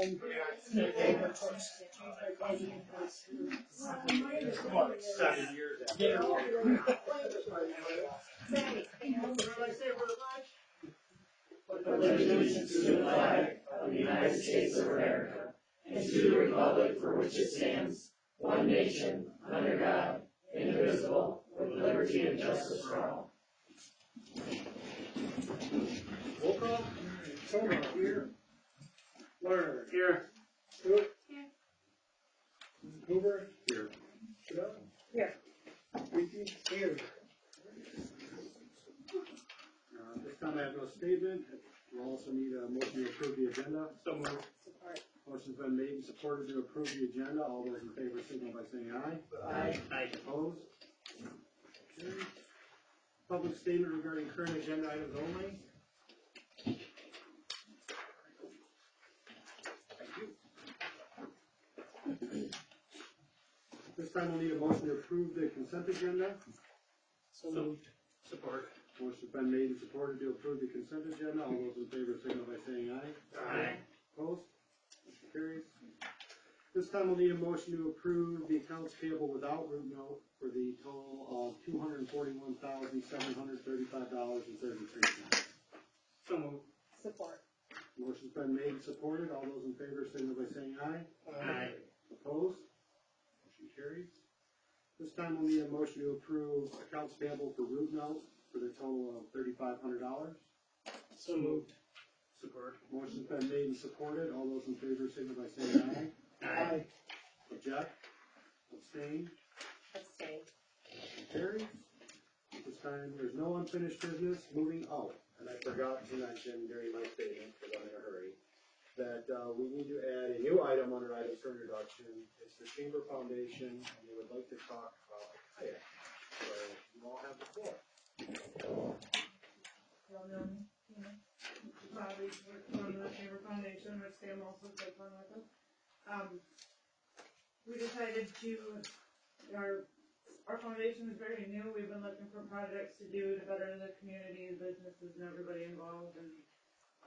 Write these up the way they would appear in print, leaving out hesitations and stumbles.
home. What, 7 years after? Yeah. Pledge allegiance to the flag of the United States of America and to the republic for which it stands, one nation, under God, indivisible, with liberty and justice for all. Roll call? Summer here. Lerner. Here. Stewart. Hoover. Here. Chanel. Here. Ricky. Here. This time I have no statement. We'll also need a motion to approve the agenda. So moved. Support. Motion's been made and supported to approve the agenda. All those in favor signal by saying aye. Aye. Aye. Opposed? Okay. Public statement regarding current agenda items only. This time we'll need a motion to approve the consent agenda. So moved. Support. Motion's been made and supported to approve the consent agenda. All those in favor signal by saying aye. Aye. Opposed? Motion carries. This time we'll need a motion to approve the accounts payable without root note for the total of $241,735.33. So moved. Support. Motion's been made and supported. All those in favor signal by saying aye. Aye. Opposed? Motion carries. This time we'll need a motion to approve accounts payable for root note for the total of $3,500. So moved. Support. Motion's been made and supported. All those in favor signal by saying aye. Aye. Object? Abstain? Abstain. Motion carries. This time there's no unfinished business. Moving out. And I forgot to mention during my statement, because I'm in a hurry, that we need to add a new item under items for introduction. It's the Chamber Foundation, and they would like to talk about the kayak. So you all have the floor. Bobby from the Chamber Foundation, which Sam also took on with them. We decided to, our foundation is very new. We've been looking for projects to do to better the community, the businesses, and everybody involved, and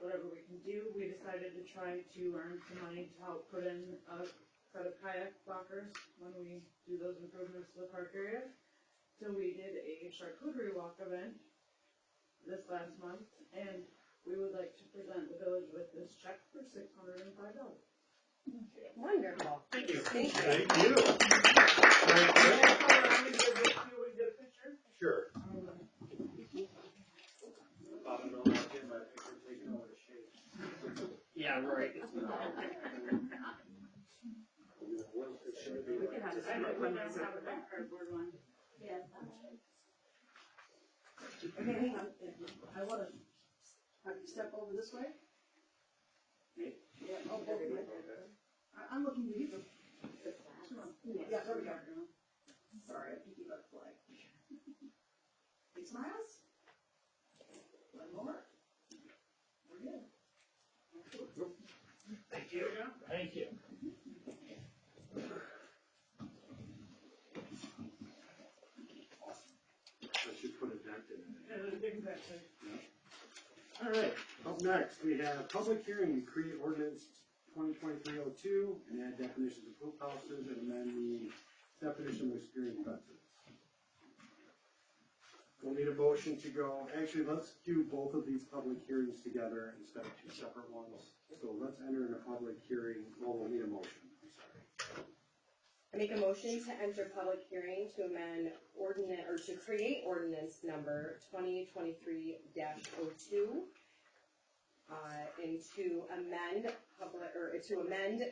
whatever we can do. We decided to try to earn some money to help put in a set of kayak lockers when we do those improvements to the park area. So we did a charcuterie walk event this last month, and we would like to present the village with this check for $605. Wonderful. Thank you. Thank you. Thank you. We get a picture. Sure. Bob, I'm not getting my picture taken over to shape. Yeah, right. We can have a cardboard one. Yeah. Okay, hang on. I want to step over this way. Yeah, oh, both of you. I'm looking to you. Yeah, there we go. Sorry, I'm thinking about the flag. Big smiles. One more. We're good. Thank you. Thank you. I should put a dent in it. Exactly. All right, up next, we have public hearing to create ordinance 2023-02 and add definitions of poop houses and amend the definition of experienced fences. We'll need a motion to go, actually, let's do both of these public hearings together instead of two separate ones. So let's enter in a public hearing, we'll need a motion, I'm sorry. I make a motion to enter public hearing to amend ordinance, or to create ordinance number 2023-02, and to amend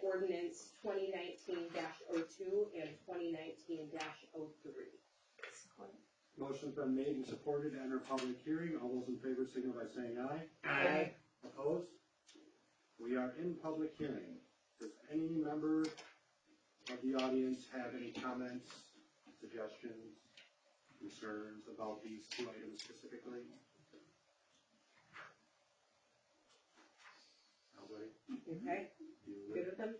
ordinance 2019-02 and 2019-03. Motion's been made and supported to enter public hearing. All those in favor signal by saying aye. Aye. Opposed? We are in public hearing. Does any member of the audience have any comments, suggestions, concerns about these two items specifically? Nobody? Okay, good with them?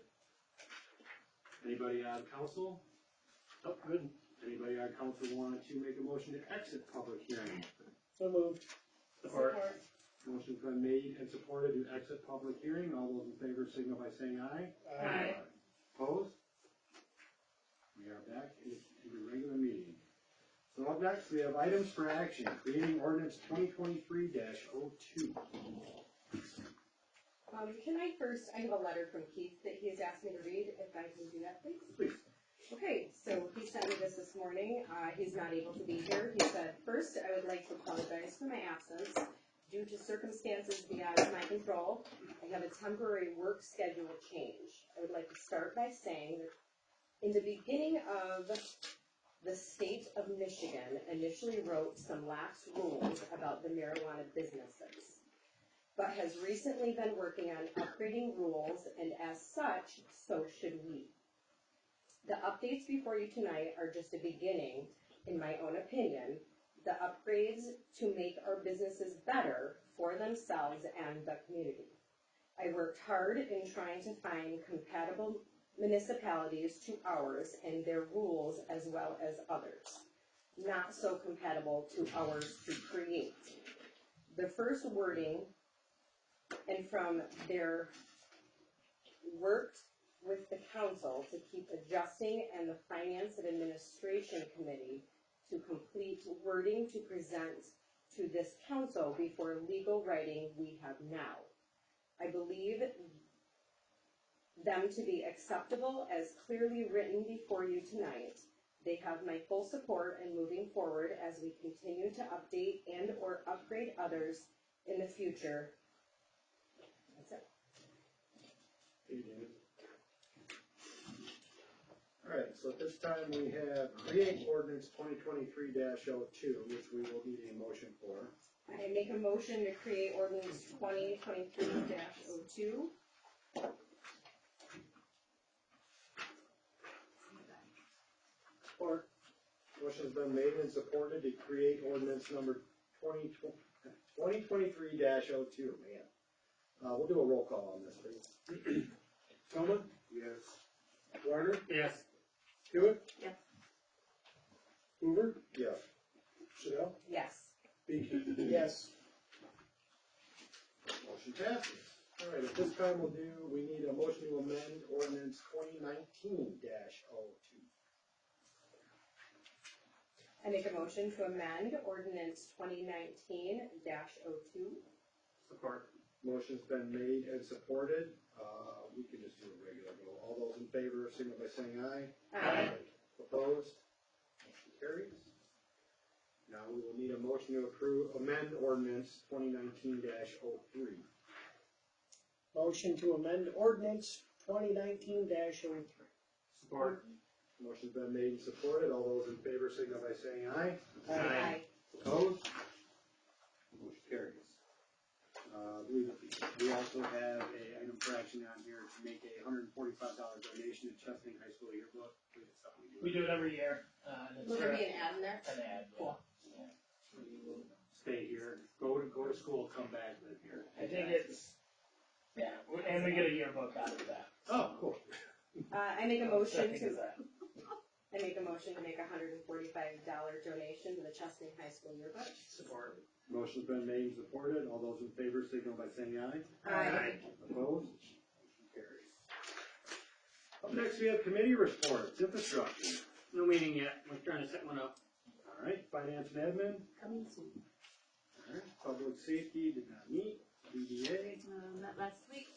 Anybody on council? Oh, good. Anybody on council want to make a motion to exit public hearing? So moved. Support. Motion's been made and supported to exit public hearing. All those in favor signal by saying aye. Aye. Opposed? We are back into the regular meeting. So up next, we have items for action, creating ordinance 2023-02. Can I first, I have a letter from Keith that he has asked me to read, if I can do that, please? Please. Okay, so he sent me this morning. He's not able to be here. He said, first, I would like to apologize for my absence. Due to circumstances beyond my control, I have a temporary work schedule change. I would like to start by saying that in the beginning of the state of Michigan initially wrote some lax rules about the marijuana businesses, but has recently been working on upgrading rules, and as such, so should we. The updates before you tonight are just a beginning, in my own opinion, the upgrades to make our businesses better for themselves and the community. I worked hard in trying to find compatible municipalities to ours and their rules as well as others, not so compatible to ours to create. The first wording, and from their worked with the council to keep adjusting and the finance and administration committee to complete wording to present to this council before legal writing we have now. I believe them to be acceptable as clearly written before you tonight. They have my full support in moving forward as we continue to update and or upgrade others in the future. That's it. Thank you, David. All right, so at this time we have create ordinance 2023-02, which we will need a motion for. I make a motion to create ordinance 2023-02. Or, Motion's been made and supported to create ordinance number 2023-02, man. We'll do a roll call on this, please. Toma? Yes. Warner? Yes. Hewitt? Yes. Hoover? Yes. Chanel? Yes. Beaky? yes. Motion passes. All right, at this time we need a motion to amend ordinance 2019-02. I make a motion to amend ordinance 2019-02. Support. Motion's been made and supported. We can just do a regular vote. All those in favor, signal by saying aye. Aye. Opposed? Motion carries. Now we will need a motion to amend ordinance 2019-03. Motion to amend ordinance 2019-03. Support. Motion's been made and supported. All those in favor, signal by saying aye. Aye. Opposed? Motion carries. We also have a item for action on here to make a $145 donation to Chesaning High School yearbook. It's something We do it every year. And it's Will there be an ad in there? an ad. Cool. Yeah. Stay here, go to school, come back, live here. I think it's, yeah, and we get a yearbook out of that. Oh, cool. I make a motion Second to, is that. I make a motion to make a $145 donation to the Chesaning High School yearbook. Support. Motion's been made and supported. All those in favor signal by saying aye. Aye. Opposed? Motion carries. Up next, we have committee reports, infrastructure. No meeting yet. We're trying to set one up. All right, finance and admin. Coming soon. All right, public safety did not meet. DDA. Met last week.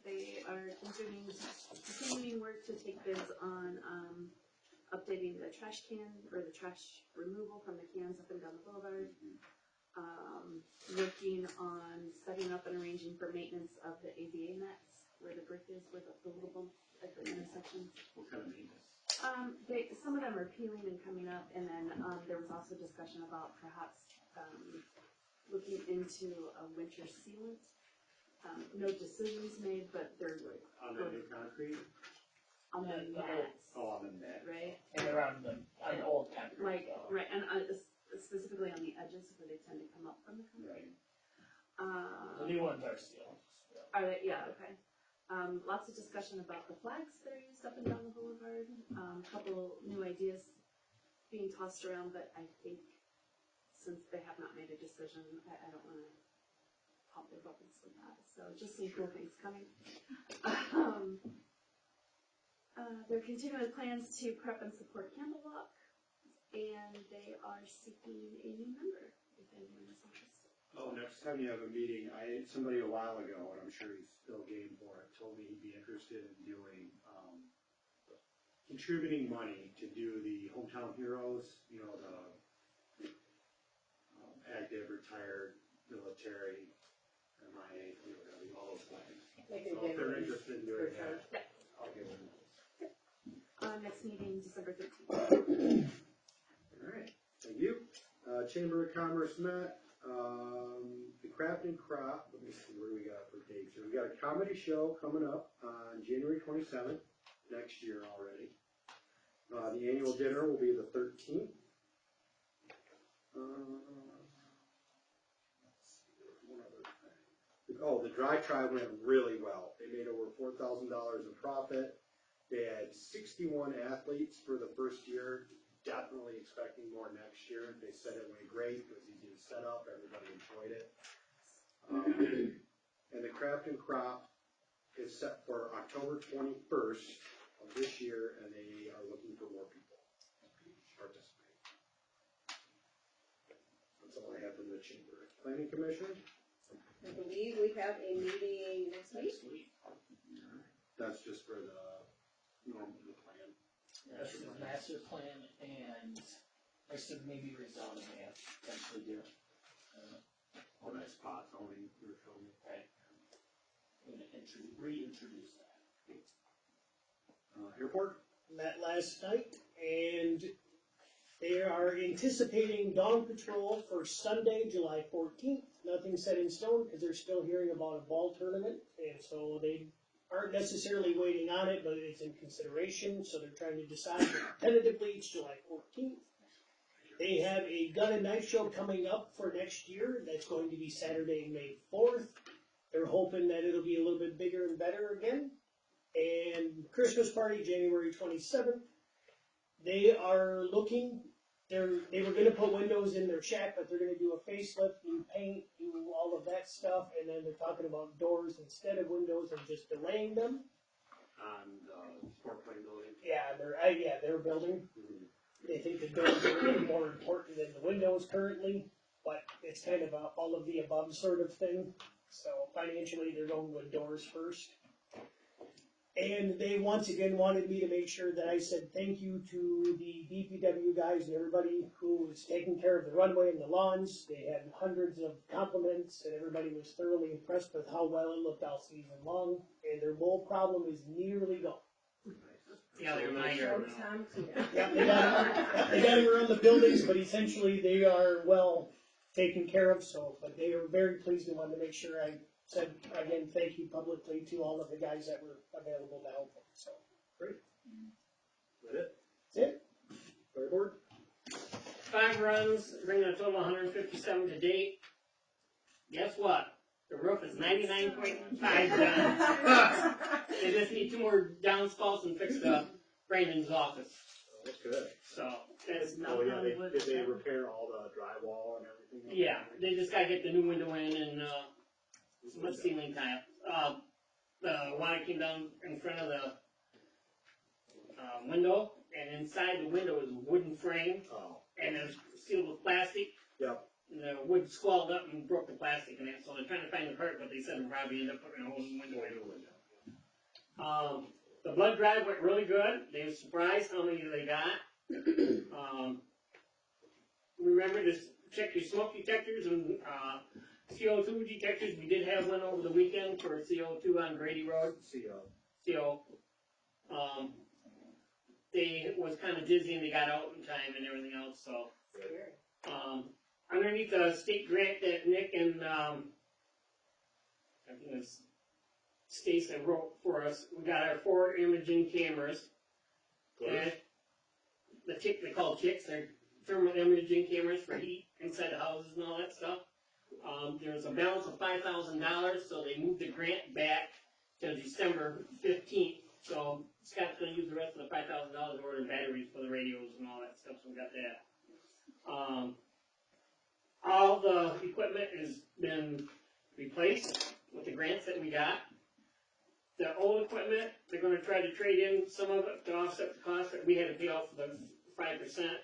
They are continuing work to take bids on, updating the trash can, or the trash removal from the cans up and down the boulevard. Working on setting up and arranging for maintenance of the ADA nets, where the brick is, where the little bump at the intersections. What kind of maintenance? Some of them are peeling and coming up, and then, there was also discussion about perhaps, looking into a winter sealant. No decisions made, but they're On the new concrete? on the nets, Oh, on the net. right? And around the old concrete. Like, right, and specifically on the edges where they tend to come up from the concrete. The new ones are steel. Are they, yeah, okay. Lots of discussion about the flags that are used up and down the boulevard. Couple new ideas being tossed around, but I think since they have not made a decision, I don't wanna help their buildings with that. So just some cool things coming. They're continuing plans to prep and support Candle Walk, and they are seeking a new member, if anyone is interested. Oh, next time you have a meeting, somebody a while ago, and I'm sure he's still game for it, told me he'd be interested in doing, contributing money to do the Hometown Heroes, you know, the active, retired, military, MIA, all those things. Like So if they're interested in doing that, I'll give them. Next meeting, December 13th. Alright, thank you. Chamber of Commerce met, the Craft and Crop, let me see, what do we got for dates here? We got a comedy show coming up on January 27th, next year already. The annual dinner will be the 13th. One other thing. Oh, the Dry Tribe went really well. They made over $4,000 in profit. They had 61 athletes for the first year. Definitely expecting more next year. They said it went great. It was easy to set up. Everybody enjoyed it. And the Craft and Crop is set for October 21st of this year, and they are looking for more people to participate. That's all I have from the chamber. Planning Commission? I believe we have a meeting next week. That's just for the normal plan. That's the master plan, and I said maybe rezoning they have to potentially do. Oh, nice pot zoning you're showing me. Right. I'm gonna reintroduce that. Airport? Met last night, and they are anticipating dawn patrol for Sunday, July 14th. Nothing set in stone, because they're still hearing about a ball tournament, and so they aren't necessarily waiting on it, but it's in consideration, so they're trying to decide. But tentatively, it's July 14th. They have a gun and knife show coming up for next year. That's going to be Saturday, May 4th. They're hoping that it'll be a little bit bigger and better again. And Christmas party, January 27th. They are looking, they were going to put windows in their shack, but they're going to do a facelift, new paint, do all of that stuff, and then they're talking about doors instead of windows and just delaying them. On the sport plane building? Yeah, they're building. They think the doors are a little more important than the windows currently, but it's kind of a all of the above sort of thing. So financially, they're going with doors first. And they once again wanted me to make sure that I said thank you to the DPW guys and everybody who was taking care of the runway and the lawns. They had hundreds of compliments, and everybody was thoroughly impressed with how well it looked all season long. And their mold problem is nearly gone. Yeah, they're my yard now. Yeah, they got him around the buildings, but essentially they are well taken care of. So, but they are very pleased and wanted to make sure I said again thank you publicly to all of the guys that were available to help them. So Great. Is that it? that's it. Fairboard? 5 runs, bringing a total of 157 to date. Guess what? The roof is 99.5 done. They just need 2 more downspouts and fix the Brandon's office. Oh, that's good. So, that's Oh, yeah, did they repair all the drywall and everything? yeah, they just gotta get the new window in and, some ceiling tile. The water came down in front of the, window, and inside the window is a wooden frame, Oh, and it's sealed with plastic. yep. And the wood swelled up and broke the plastic in it, so they're trying to find the part, but they said they'll probably end up putting a whole new window in. The blood drive went really good. They were surprised how many they got. Remember to check your smoke detectors and CO2 detectors. We did have one over the weekend for CO2 on Grady Road. CO. They was kind of dizzy and they got out in time and everything else, so. Underneath the state grant that Nick and, I think it was Stacy wrote for us, we got our 4 imaging cameras. And they call chicks, they're thermal imaging cameras for heat inside the houses and all that stuff. There's a balance of $5,000, so they moved the grant back to December 15th. So Scott's gonna use the rest of the $5,000 to order batteries for the radios and all that stuff, so we got that. All the equipment has been replace with the grants that we got. The old equipment, they're gonna try to trade in some of it to offset the cost that we had to pay off the 5%.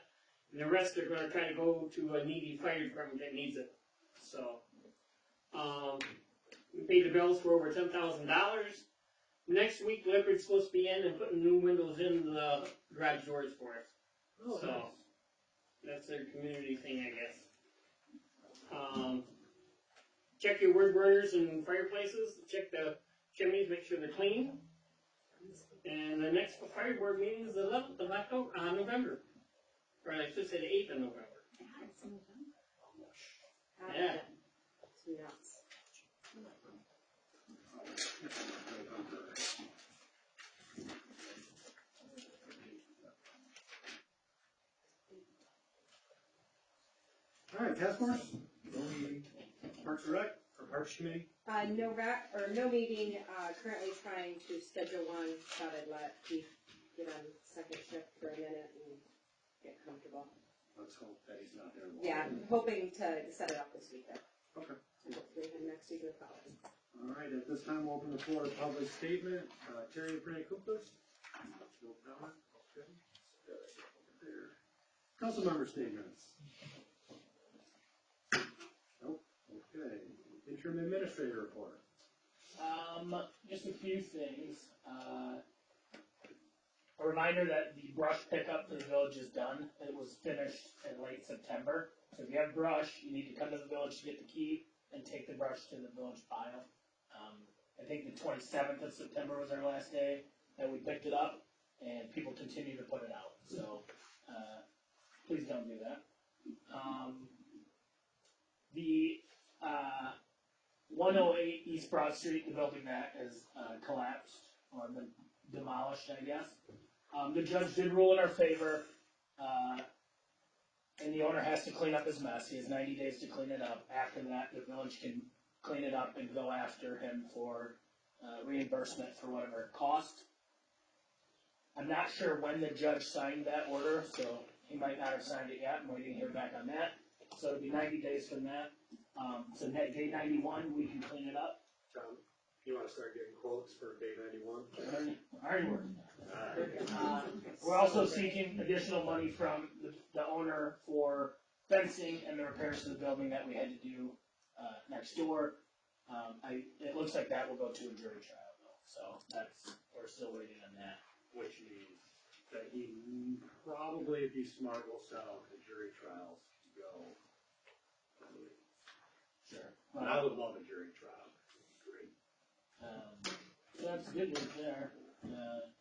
And the rest they're gonna try to go to a needy fire department that needs it. So, we paid the bills for over $10,000. Next week, Lippard's supposed to be in and putting new windows in the garage doors for us. Oh, So, nice. that's their community thing, I guess. Check your wood burners and fireplaces, check the chimneys, make sure they're clean. And the next fire board meeting is the 11th of November. Or I should say the 8th of November. Yeah. It's nuts. All right, task force? Parks and Rec, or Parks Committee? No meeting, currently trying to schedule one, thought I'd let Keith get on second shift for a minute and get comfortable. Let's hope that he's not there. Yeah, I'm hoping to set it up this week though. Okay. And hopefully have next week with Colin. All right, at this time, we'll open the floor to public statement. Terry Prene-Kuplis? No comment? Okay. There. Council member statements? Nope. Okay. Interim administrator report. Just a few things. A reminder that the brush pickup for the village is done. It was finished in late September. So if you have brush, you need to come to the village to get the key and take the brush to the village pile. I think the 27th of September was our last day that we picked it up, and people continue to put it out. So please don't do that. The 108 East Broad Street, the building that is collapsed or been demolished, I guess. The judge did rule in our favor, and the owner has to clean up his mess. He has 90 days to clean it up. After that, the village can clean it up and go after him for reimbursement for whatever it cost. I'm not sure when the judge signed that order, so he might not have signed it yet. I'm waiting to hear back on that. So it'll be 90 days from that. So day 91, we can clean it up. Tom, you want to start getting quotes for day 91? Already working. We're also seeking additional money from the owner for fencing and the repairs to the building that we had to do next door. It looks like that will go to a jury trial though, so we're still waiting on that. Which means that he probably, if he's smart, will settle the jury trials to go. Sure. I would love a jury trial. Great. So that's good news there.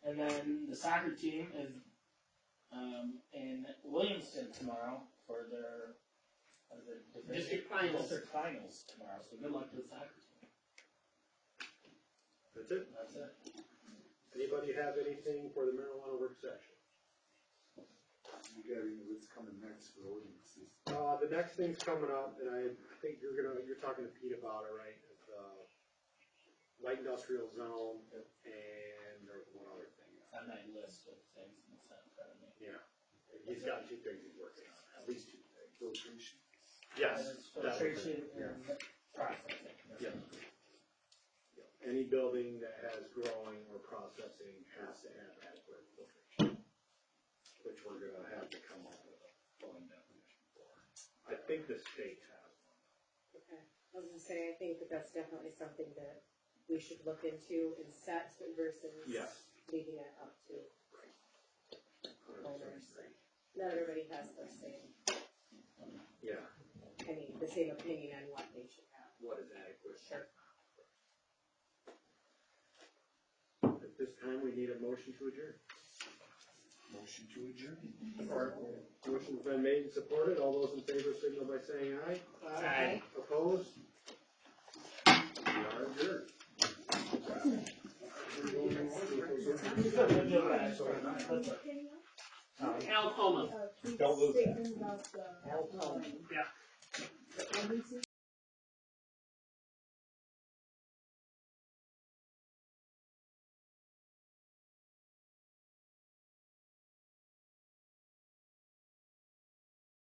And then the soccer team is in Williamston tomorrow for their District finals. District finals tomorrow. So good luck to the soccer team. That's it? That's it. Anybody have anything for the marijuana work session? You got what's coming next for ordinances. The next thing's coming up, and I think you're talking to Pete about it, right? Light industrial zone, and there's one other thing. It's on my list of things that's not in front of me. Yeah, he's got 2 things he's working on, at least 2 things. Filtration. Yes. Filtration and processing. Yeah. Any building that has growing or processing has to have adequate filtration, which we're gonna have to come up with a fund definition for. I think the state has one. Okay, I was gonna say, I think that's definitely something that we should look into and set versus Yes. leaving it up to owners. Not everybody has the same, Yeah, the same opinion on what they should have. what is adequate? Sure. At this time, we need a motion to adjourn. Motion to adjourn. Motion's been made and supported. All those in favor signal by saying aye. Aye. Opposed? We are adjourned. Al Toma. Statement about the. Al Toma. Yeah. The ordinances.